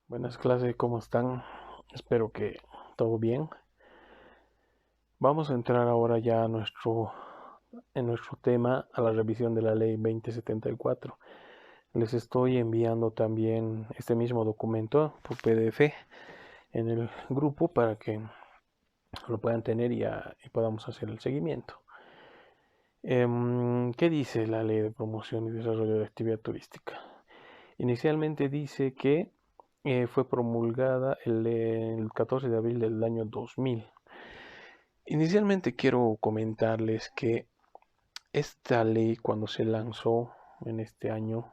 Buenas clases, ¿cómo están? Espero que todo bien. Vamos a entrar ahora ya en nuestro tema, a la revisión de la ley 2074. Les estoy enviando también este mismo documento por PDF en el grupo para que lo puedan tener y podamos hacer el seguimiento. ¿Qué dice la ley de promoción y desarrollo de actividad turística? Inicialmente dice que fue promulgada el 14 de abril del año 2000. Inicialmente quiero comentarles que esta ley, cuando se lanzó en este año,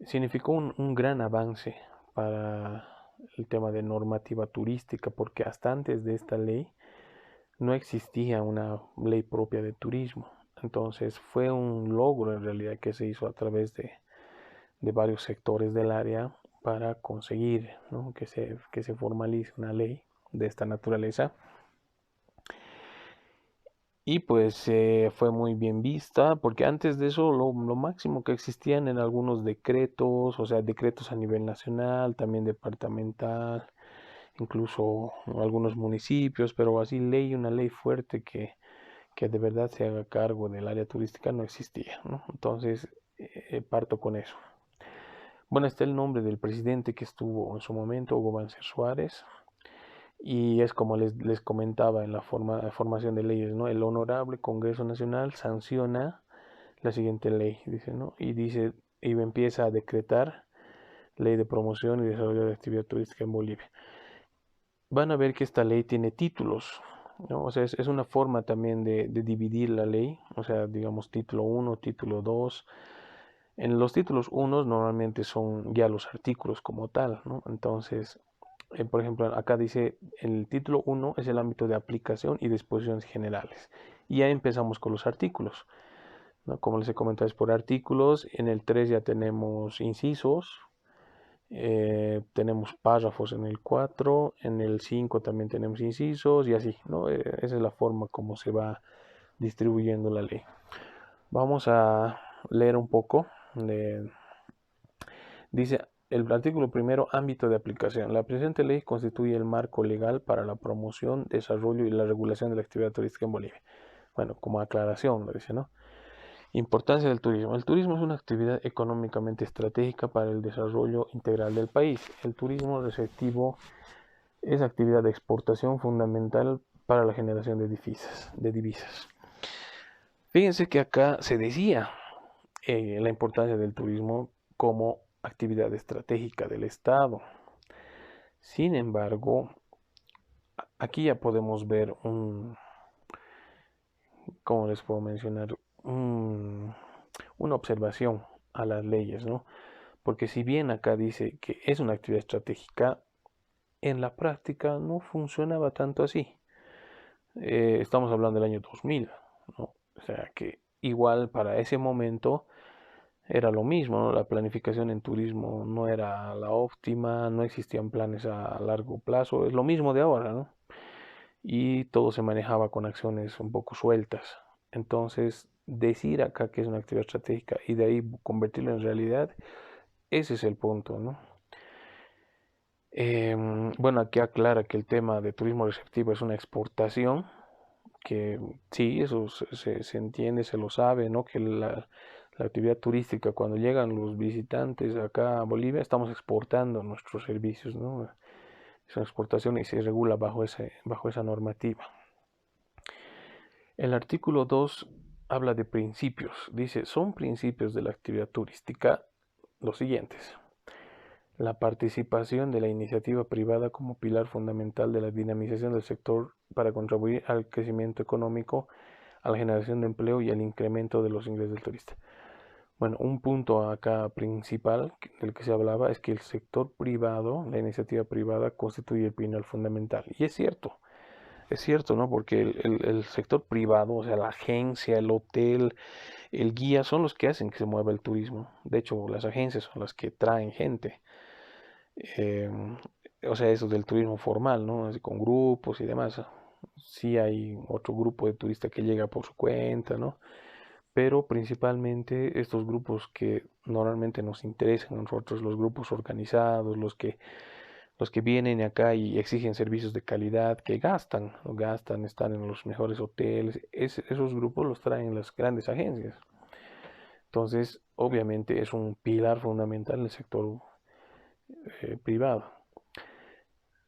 significó un gran avance para el tema de normativa turística, porque hasta antes de esta ley no existía una ley propia de turismo. Entonces fue un logro en realidad que se hizo a través de varios sectores del área para conseguir, ¿no?, que se formalice una ley de esta naturaleza. Y pues fue muy bien vista, porque antes de eso lo máximo que existían en algunos decretos, o sea, decretos a nivel nacional, también departamental, incluso algunos municipios, pero así una ley fuerte que de verdad se haga cargo del área turística no existía, ¿no? Entonces, parto con eso. Bueno, está el nombre del presidente que estuvo en su momento, Hugo Banzer Suárez, y es como les comentaba en la formación de leyes, ¿no? El Honorable Congreso Nacional sanciona la siguiente ley, dice, ¿no? Y empieza a decretar ley de promoción y desarrollo de actividad turística en Bolivia. Van a ver que esta ley tiene títulos, ¿no? O sea, es una forma también de dividir la ley, o sea, digamos título uno, título 2. En los títulos 1 normalmente son ya los artículos como tal, ¿no? Entonces, por ejemplo, acá dice, el título uno es el ámbito de aplicación y disposiciones generales. Y ya empezamos con los artículos, ¿no? Como les he comentado, es por artículos. En el 3 ya tenemos incisos, tenemos párrafos en el 4, en el 5 también tenemos incisos y así, ¿no? Esa es la forma como se va distribuyendo la ley. Vamos a leer un poco. Dice el artículo primero, ámbito de aplicación. La presente ley constituye el marco legal para la promoción, desarrollo y la regulación de la actividad turística en Bolivia. Bueno, como aclaración, lo dice, ¿no? Importancia del turismo. El turismo es una actividad económicamente estratégica para el desarrollo integral del país. El turismo receptivo es actividad de exportación fundamental para la generación de divisas. Fíjense que acá se decía la importancia del turismo como actividad estratégica del Estado. Sin embargo, aquí ya podemos ver ¿cómo les puedo mencionar? Una observación a las leyes, ¿no? Porque si bien acá dice que es una actividad estratégica, en la práctica no funcionaba tanto así. Estamos hablando del año 2000, ¿no? O sea que igual para ese momento era lo mismo, ¿no? La planificación en turismo no era la óptima, no existían planes a largo plazo, es lo mismo de ahora, ¿no? Y todo se manejaba con acciones un poco sueltas. Entonces, decir acá que es una actividad estratégica y de ahí convertirlo en realidad, ese es el punto, ¿no? Bueno, aquí aclara que el tema de turismo receptivo es una exportación, que sí, eso se entiende, se lo sabe, ¿no? Que la actividad turística, cuando llegan los visitantes acá a Bolivia, estamos exportando nuestros servicios, ¿no? Es una exportación y se regula bajo esa normativa. El artículo 2 habla de principios. Dice, son principios de la actividad turística los siguientes. La participación de la iniciativa privada como pilar fundamental de la dinamización del sector para contribuir al crecimiento económico, a la generación de empleo y al incremento de los ingresos del turista. Bueno, un punto acá principal del que se hablaba es que el sector privado, la iniciativa privada, constituye el pilar fundamental. Y es cierto, ¿no? Porque el sector privado, o sea, la agencia, el hotel, el guía, son los que hacen que se mueva el turismo. De hecho, las agencias son las que traen gente. Eh, o sea, eso del turismo formal, ¿no? Así con grupos y demás. Sí hay otro grupo de turistas que llega por su cuenta, ¿no? pero principalmente estos grupos que normalmente nos interesan a nosotros, los grupos organizados, los que vienen acá y exigen servicios de calidad, que gastan, ¿no? Gastan, están en los mejores hoteles, esos grupos los traen las grandes agencias. Entonces, obviamente es un pilar fundamental en el sector privado.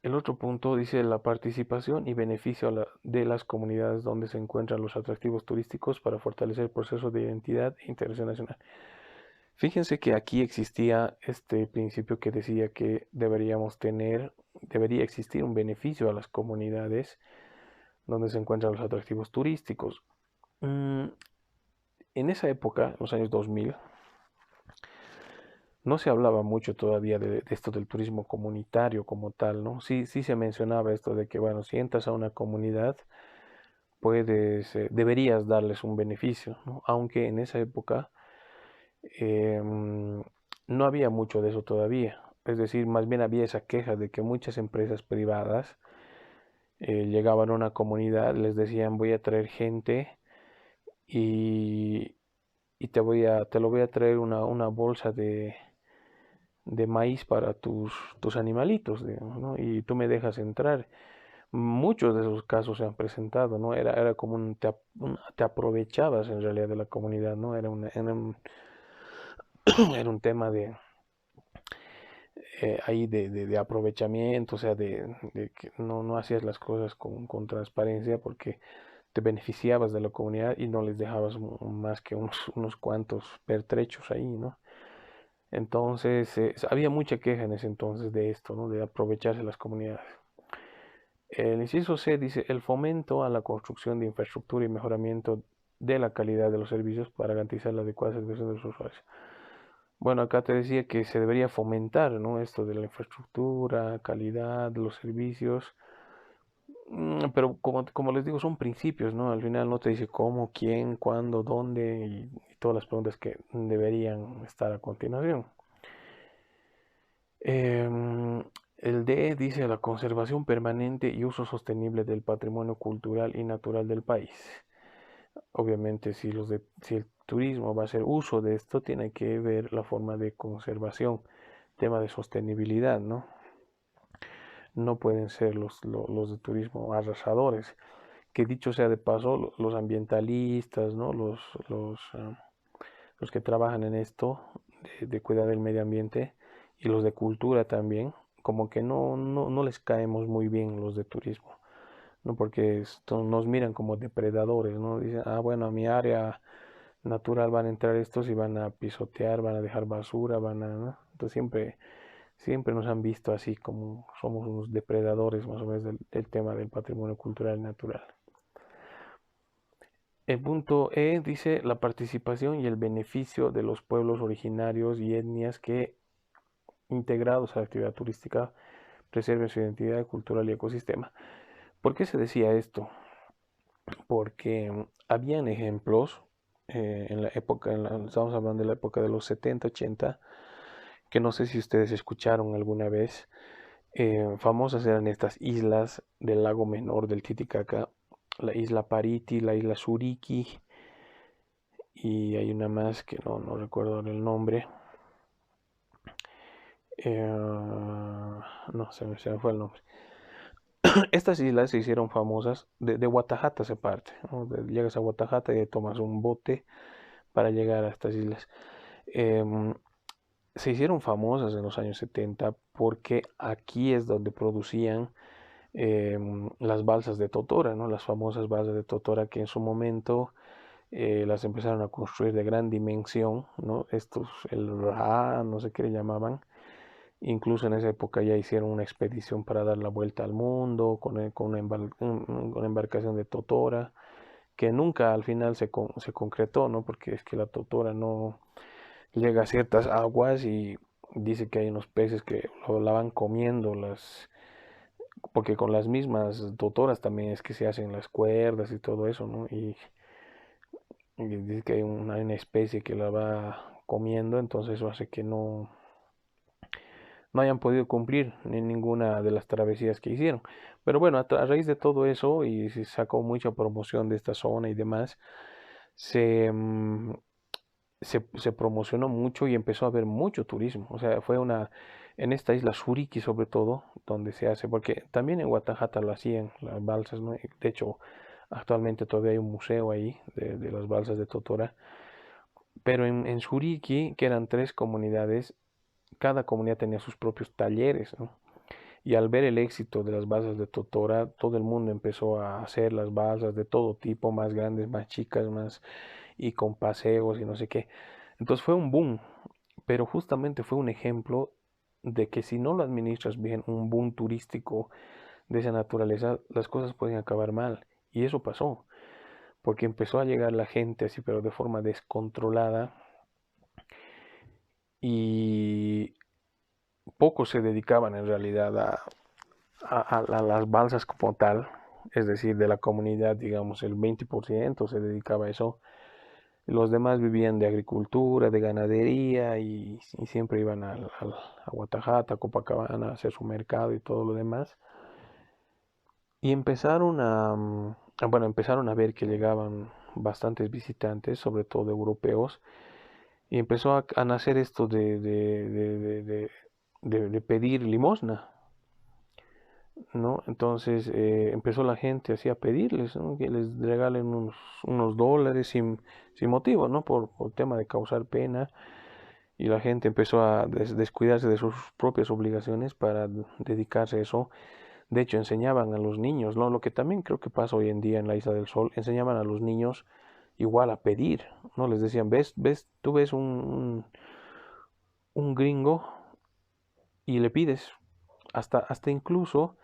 El otro punto dice la participación y beneficio de las comunidades donde se encuentran los atractivos turísticos para fortalecer el proceso de identidad e integración nacional. Fíjense que aquí existía este principio que decía que debería existir un beneficio a las comunidades donde se encuentran los atractivos turísticos. Mm, en esa época, en los años 2000, no se hablaba mucho todavía de esto del turismo comunitario como tal, ¿no? Sí, sí se mencionaba esto de que, bueno, si entras a una comunidad, deberías darles un beneficio, ¿no? Aunque en esa época em, no había mucho de eso todavía. Es decir, más bien había esa queja de que muchas empresas privadas llegaban a una comunidad, les decían voy a traer gente y, y te lo voy a traer una bolsa de maíz para tus animalitos, digamos, ¿no? Y tú me dejas entrar. Muchos de esos casos se han presentado, ¿no? Era como te aprovechabas en realidad de la comunidad, ¿no? Era un tema ahí de aprovechamiento, o sea, de que no hacías las cosas con transparencia porque te beneficiabas de la comunidad y no les dejabas más que unos cuantos pertrechos ahí, ¿no? Entonces, había mucha queja en ese entonces de esto, ¿no? De aprovecharse las comunidades. El inciso C dice el fomento a la construcción de infraestructura y mejoramiento de la calidad de los servicios para garantizar la adecuada satisfacción de los usuarios. Bueno, acá te decía que se debería fomentar, ¿no? Esto de la infraestructura, calidad de los servicios, pero como les digo, son principios, ¿no? Al final no te dice cómo, quién, cuándo, dónde y todas las preguntas que deberían estar a continuación. El D dice la conservación permanente y uso sostenible del patrimonio cultural y natural del país. Obviamente, si el turismo va a hacer uso de esto, tiene que ver la forma de conservación, tema de sostenibilidad, ¿no? No pueden ser los de turismo arrasadores. Que dicho sea de paso, los ambientalistas, ¿no? Los que trabajan en esto, de cuidar del medio ambiente, y los de cultura también, como que no les caemos muy bien los de turismo, ¿no? Porque nos miran como depredadores, ¿no? Dicen, ah, bueno, a mi área natural van a entrar estos y van a pisotear, van a dejar basura, ¿no? Entonces siempre nos han visto así como somos unos depredadores más o menos del tema del patrimonio cultural y natural. El punto E dice la participación y el beneficio de los pueblos originarios y etnias que, integrados a la actividad turística, preserven su identidad cultural y ecosistema. ¿Por qué se decía esto? Porque habían ejemplos en la época, estamos hablando de la época de los 70, 80, que no sé si ustedes escucharon alguna vez. Famosas eran estas islas del lago menor del Titicaca, la isla Pariti, la isla Suriki, y hay una más que no recuerdo el nombre. No, se me fue el nombre. Estas islas se hicieron famosas, de Guatajata se parte, ¿no? Llegas a Guatajata y tomas un bote para llegar a estas islas. Em, Se hicieron famosas en los años 70 porque aquí es donde producían las balsas de Totora, ¿no? Las famosas balsas de Totora que en su momento las empezaron a construir de gran dimensión, ¿no? Estos, el Ra, no sé qué le llamaban. Incluso en esa época ya hicieron una expedición para dar la vuelta al mundo con una embarcación de Totora, que nunca al final se concretó, ¿no? Porque es que la Totora no llega a ciertas aguas y dice que hay unos peces que la van comiendo, porque con las mismas Totoras también es que se hacen las cuerdas y todo eso, ¿no? Y dice que hay una especie que la va comiendo, entonces eso hace que no hayan podido cumplir ni ninguna de las travesías que hicieron. Pero bueno, a raíz de todo eso y se sacó mucha promoción de esta zona y demás, se, se promocionó mucho y empezó a haber mucho turismo. O sea, en esta isla Suriki sobre todo, donde se hace, porque también en Guatajata lo hacían, las balsas, ¿no? De hecho, actualmente todavía hay un museo ahí de las balsas de Totora. Pero en Suriki, que eran tres comunidades, cada comunidad tenía sus propios talleres, ¿no? Y al ver el éxito de las balsas de Totora, todo el mundo empezó a hacer las balsas de todo tipo, más grandes, más chicas, más y con paseos y no sé qué. Entonces fue un boom, pero justamente fue un ejemplo de que si no lo administras bien, un boom turístico de esa naturaleza, las cosas pueden acabar mal. Y eso pasó, porque empezó a llegar la gente así, pero de forma descontrolada, y pocos se dedicaban en realidad a las balsas como tal, es decir, de la comunidad, digamos, el 20% se dedicaba a eso. Los demás vivían de agricultura, de ganadería y siempre iban a Guatajata, a Copacabana a hacer su mercado y todo lo demás. Y empezaron a ver que llegaban bastantes visitantes, sobre todo europeos, y empezó a nacer esto de pedir limosna, ¿no? Entonces empezó la gente así a pedirles, ¿no? Que les regalen unos dólares sin motivo, ¿no? Por tema de causar pena. Y la gente empezó a descuidarse de sus propias obligaciones para dedicarse a eso. De hecho, enseñaban a los niños, ¿no? Lo que también creo que pasa hoy en día en la Isla del Sol, enseñaban a los niños igual a pedir, ¿no? Les decían, tú ves un gringo y le pides. Hasta incluso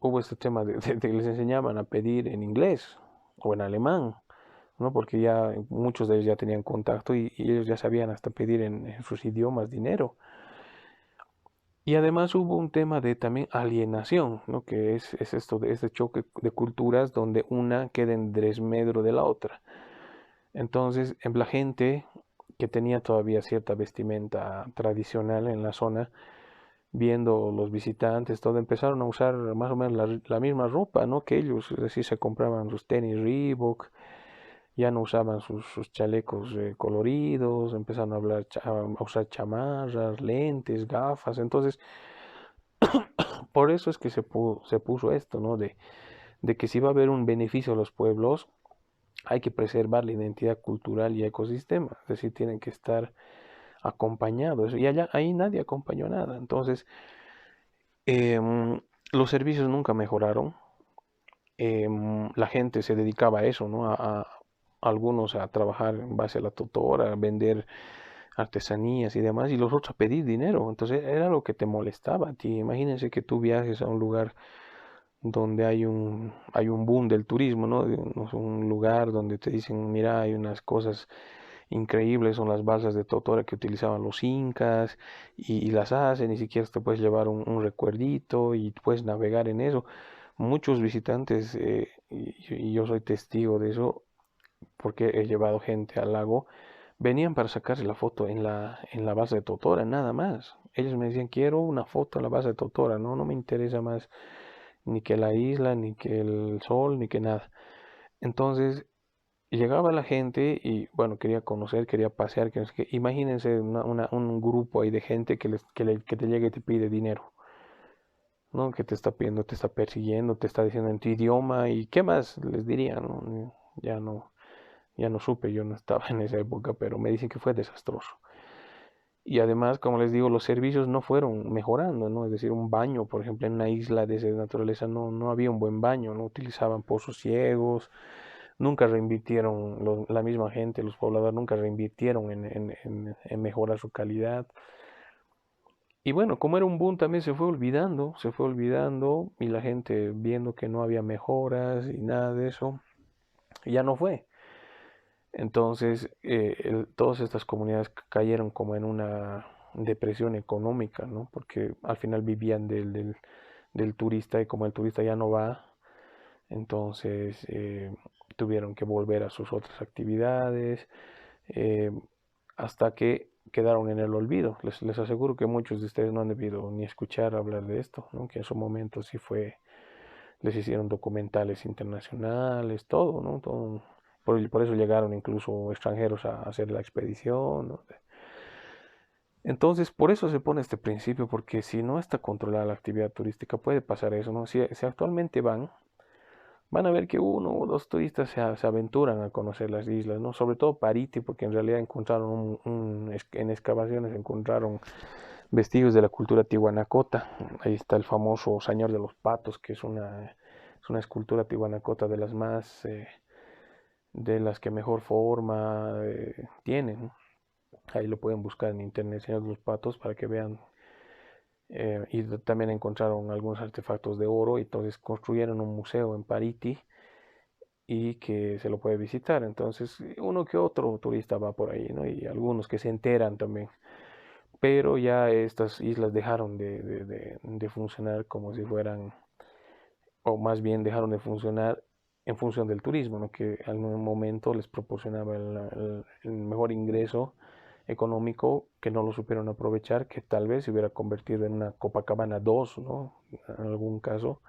hubo este tema de que les enseñaban a pedir en inglés o en alemán, ¿no? Porque ya muchos de ellos ya tenían contacto y ellos ya sabían hasta pedir en sus idiomas dinero. Y además hubo un tema de también alienación, ¿no? Que es esto de este choque de culturas donde una queda en desmedro de la otra. Entonces, la gente que tenía todavía cierta vestimenta tradicional en la zona, viendo los visitantes, todo, empezaron a usar más o menos la misma ropa, ¿no? Que ellos, es decir, se compraban sus tenis Reebok, ya no usaban sus chalecos coloridos, empezaron a usar chamarras, lentes, gafas. Entonces, por eso es que se puso esto, ¿no? De que si va a haber un beneficio a los pueblos, hay que preservar la identidad cultural y ecosistema, es decir, tienen que estar acompañados. Y allá, ahí nadie acompañó nada. Entonces, los servicios nunca mejoraron. La gente se dedicaba a eso, ¿no? Algunos a trabajar en base a la tutora, a vender artesanías y demás, y los otros a pedir dinero. Entonces era lo que te molestaba a ti. Imagínense que tú viajes a un lugar donde hay un boom del turismo, ¿no? Un lugar donde te dicen, mira, hay unas cosas increíbles, son las balsas de Totora que utilizaban los incas y las hacen, ni siquiera te puedes llevar un recuerdito y puedes navegar en eso. Muchos visitantes, y yo soy testigo de eso, porque he llevado gente al lago, venían para sacarse la foto en la base de Totora, nada más. Ellos me decían, quiero una foto en la base de Totora, no, no me interesa más ni que la isla, ni que el sol, ni que nada. Entonces, llegaba la gente y, bueno, quería conocer, quería pasear, que no sé qué. Imagínense un grupo ahí de gente que te llega y te pide dinero, ¿no? Que te está pidiendo, te está persiguiendo, te está diciendo en tu idioma y qué más les diría, ¿no? Ya no, ya no supe, yo no estaba en esa época, pero me dicen que fue desastroso. Y además, como les digo, los servicios no fueron mejorando, ¿no? Es decir, un baño, por ejemplo, en una isla de esa naturaleza no había un buen baño, no utilizaban pozos ciegos, nunca reinvirtieron, la misma gente, los pobladores nunca reinvirtieron en mejorar su calidad. Y bueno, como era un boom también se fue olvidando y la gente viendo que no había mejoras y nada de eso, ya no fue. Entonces, todas estas comunidades cayeron como en una depresión económica, ¿no? Porque al final vivían del turista y como el turista ya no va, entonces tuvieron que volver a sus otras actividades eh, hasta que quedaron en el olvido. Les aseguro que muchos de ustedes no han debido ni escuchar hablar de esto, ¿no? Que en su momento sí fue, les hicieron documentales internacionales, todo, ¿no? Todo, por eso llegaron incluso extranjeros a hacer la expedición, ¿no? Entonces, por eso se pone este principio, porque si no está controlada la actividad turística, puede pasar eso, ¿no? Si actualmente van a ver que uno o dos turistas se aventuran a conocer las islas, ¿no? Sobre todo Pariti, porque en realidad encontraron en excavaciones encontraron vestigios de la cultura tihuanacota. Ahí está el famoso Señor de los Patos, que es una escultura tihuanacota de las que mejor forma tiene, ¿no? Ahí lo pueden buscar en internet, Señor de los Patos, para que vean. Y también encontraron algunos artefactos de oro, y entonces construyeron un museo en Pariti y que se lo puede visitar. Entonces, uno que otro turista va por ahí, ¿no? Y algunos que se enteran también. Pero ya estas islas dejaron de funcionar como si fueran, o más bien dejaron de funcionar en función del turismo, ¿no? Que en un momento les proporcionaba el mejor ingreso económico, que no lo supieron aprovechar, que tal vez se hubiera convertido en una Copacabana 2, ¿no? En algún caso.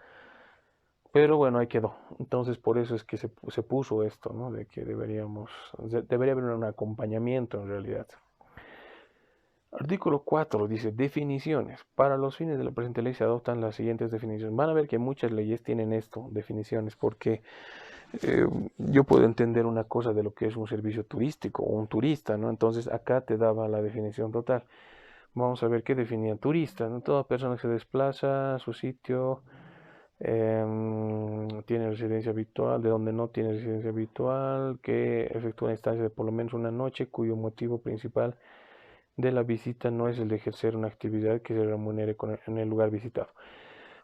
Pero bueno, ahí quedó. Entonces por eso es que se puso esto, ¿no? De que debería haber un acompañamiento en realidad. Artículo 4 dice definiciones. Para los fines de la presente ley se adoptan las siguientes definiciones. Van a ver que muchas leyes tienen esto, definiciones, porque eh, yo puedo entender una cosa de lo que es un servicio turístico o un turista, ¿no? Entonces acá te daba la definición total. Vamos a ver qué definía turista, ¿no? Toda persona que se desplaza a su sitio, tiene residencia habitual, de donde no tiene residencia habitual, que efectúa una estancia de por lo menos una noche, cuyo motivo principal de la visita no es el de ejercer una actividad que se remunere en el lugar visitado.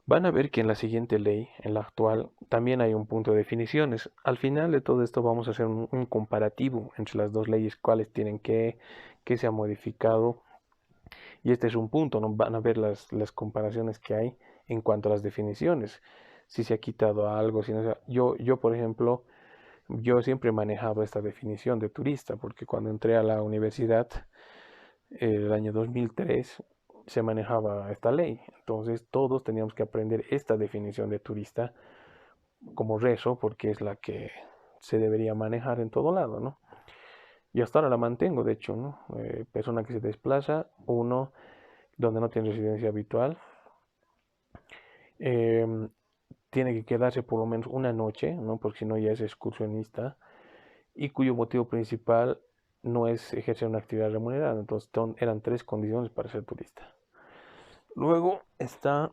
Van a ver que en la siguiente ley, en la actual, también hay un punto de definiciones. Al final de todo esto vamos a hacer un comparativo entre las dos leyes, cuáles tienen qué se ha modificado. Y este es un punto, ¿no? Van a ver las comparaciones que hay en cuanto a las definiciones. Si se ha quitado algo, si no se ha... Yo, por ejemplo, yo siempre manejaba esta definición de turista, porque cuando entré a la universidad, el año 2003, se manejaba esta ley. Entonces todos teníamos que aprender esta definición de turista como rezo, porque es la que se debería manejar en todo lado, ¿no? Y hasta ahora la mantengo, de hecho, ¿no? Persona que se desplaza, uno, donde no tiene residencia habitual, eh, tiene que quedarse por lo menos una noche, ¿no? Porque si no ya es excursionista, y cuyo motivo principal no es ejercer una actividad remunerada. Entonces eran tres condiciones para ser turista. Luego está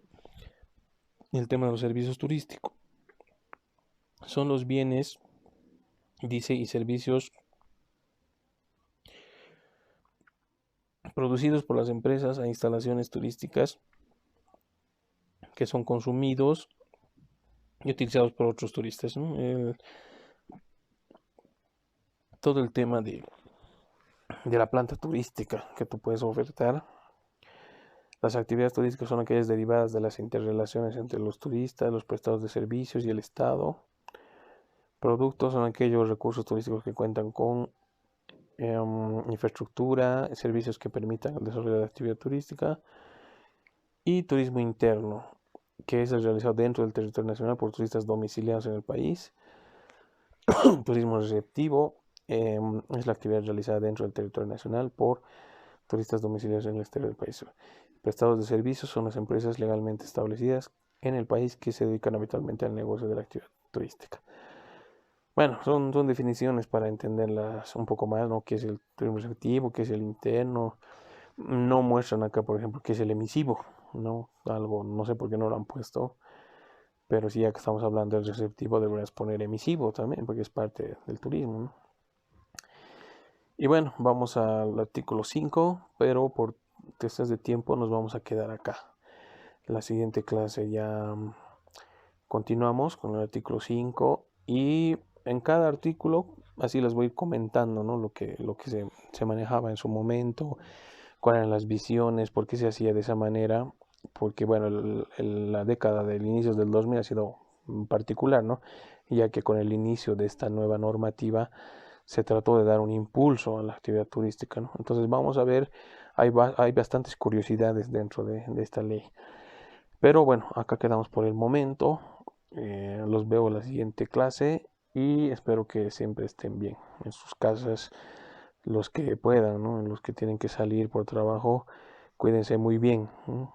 el tema de los servicios turísticos. Son los bienes, dice, y servicios producidos por las empresas a instalaciones turísticas que son consumidos y utilizados por otros turistas, ¿no? Todo el tema de la planta turística que tú puedes ofertar. Las actividades turísticas son aquellas derivadas de las interrelaciones entre los turistas, los prestadores de servicios y el Estado. Productos son aquellos recursos turísticos que cuentan con infraestructura, servicios que permitan el desarrollo de la actividad turística. Y turismo interno, que es el realizado dentro del territorio nacional por turistas domiciliados en el país. Turismo receptivo es la actividad realizada dentro del territorio nacional por turistas domiciliados en el exterior del país. Prestados de servicios son las empresas legalmente establecidas en el país que se dedican habitualmente al negocio de la actividad turística. Bueno, son definiciones para entenderlas un poco más, ¿no? ¿Qué es el turismo receptivo? ¿Qué es el interno? No muestran acá, por ejemplo, qué es el emisivo, ¿no? Algo, no sé por qué no lo han puesto, pero si ya que estamos hablando del receptivo, deberías poner emisivo también, porque es parte del turismo, ¿no? Y bueno, vamos al artículo 5, pero por testas de tiempo nos vamos a quedar acá. La siguiente clase ya continuamos con el artículo 5 y en cada artículo así les voy a ir comentando, ¿no? Lo que se manejaba en su momento, cuáles eran las visiones, por qué se hacía de esa manera, porque bueno, la década del inicio del 2000 ha sido particular, ¿no? Ya que con el inicio de esta nueva normativa se trató de dar un impulso a la actividad turística, ¿no? Entonces vamos a ver, hay bastantes curiosidades dentro de esta ley. Pero bueno, acá quedamos por el momento. Los veo en la siguiente clase y espero que siempre estén bien en sus casas, los que puedan, ¿no? Los que tienen que salir por trabajo, cuídense muy bien, ¿no?